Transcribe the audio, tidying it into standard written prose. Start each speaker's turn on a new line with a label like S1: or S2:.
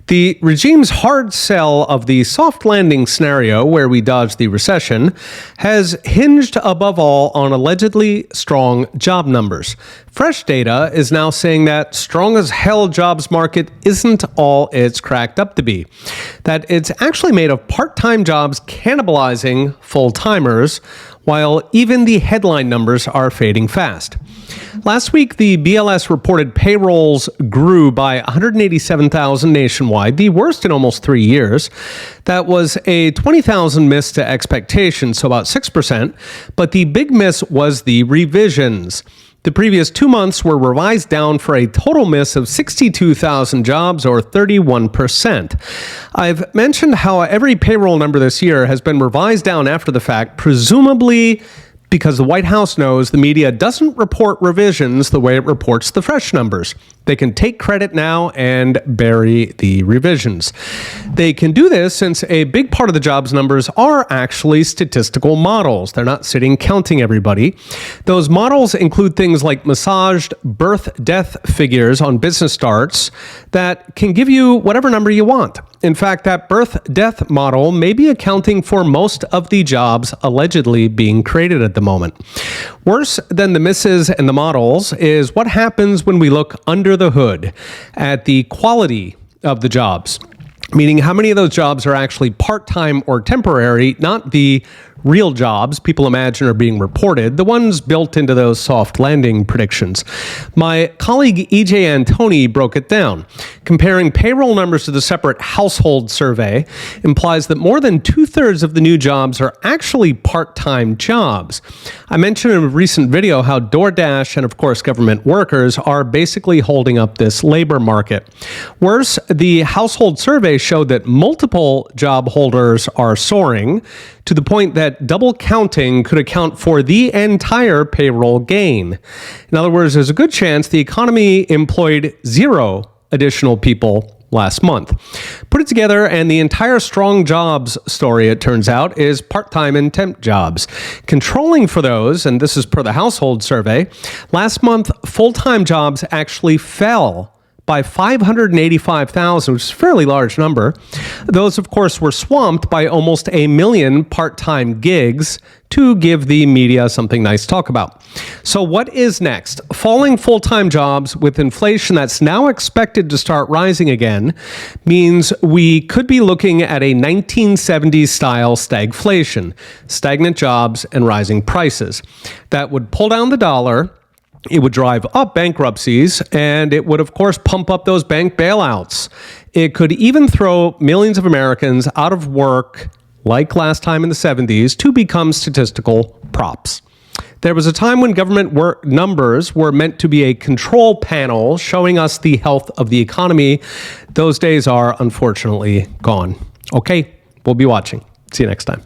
S1: The regime's hard sell of the soft landing scenario where we dodge the recession has hinged above all on allegedly strong job numbers. Fresh data is now saying that strong as hell jobs market isn't all it's cracked up to be. That it's actually made of part-time jobs cannibalizing full-timers, while even the headline numbers are fading fast. Last week, the BLS reported payrolls grew by 187,000 nationwide, the worst in almost 3 years. That was a 20,000 miss to expectations, so about 6%, but the big miss was the revisions. The previous 2 months were revised down for a total miss of 62,000 jobs, or 31%. I've mentioned how every payroll number this year has been revised down after the fact, presumably because the White House knows the media doesn't report revisions the way it reports the fresh numbers. They can take credit now and bury the revisions. They can do this since a big part of the jobs numbers are actually statistical models. They're not sitting counting everybody. Those models include things like massaged birth-death figures on business starts that can give you whatever number you want. In fact, that birth-death model may be accounting for most of the jobs allegedly being created at the moment. Worse than the misses and the models is what happens when we look under the hood at the quality of the jobs, meaning how many of those jobs are actually part-time or temporary, not the real jobs people imagine are being reported, the ones built into those soft landing predictions. My colleague E.J. Antoni broke it down. Comparing payroll numbers to the separate household survey implies that more than 2/3 of the new jobs are actually part-time jobs. I mentioned in a recent video how DoorDash and, of course, government workers are basically holding up this labor market. Worse, the household survey showed that multiple job holders are soaring to the point that double counting could account for the entire payroll gain. In other words, there's a good chance the economy employed 0 additional people last month. Put it together, and the entire strong jobs story, it turns out, is part-time and temp jobs. Controlling for those, and this is per the household survey, last month full-time jobs actually fell by 585,000, which is a fairly large number. Those, of course, were swamped by almost 1 million part-time gigs to give the media something nice to talk about. So what is next? Falling full-time jobs with inflation that's now expected to start rising again means we could be looking at a 1970s-style stagflation, stagnant jobs and rising prices. That would pull down the dollar. It would drive up bankruptcies, and it would, of course, pump up those bank bailouts. It could even throw millions of Americans out of work, like last time in the 70s, to become statistical props. There was a time when government numbers were meant to be a control panel showing us the health of the economy. Those days are unfortunately gone. Okay, we'll be watching. See you next time.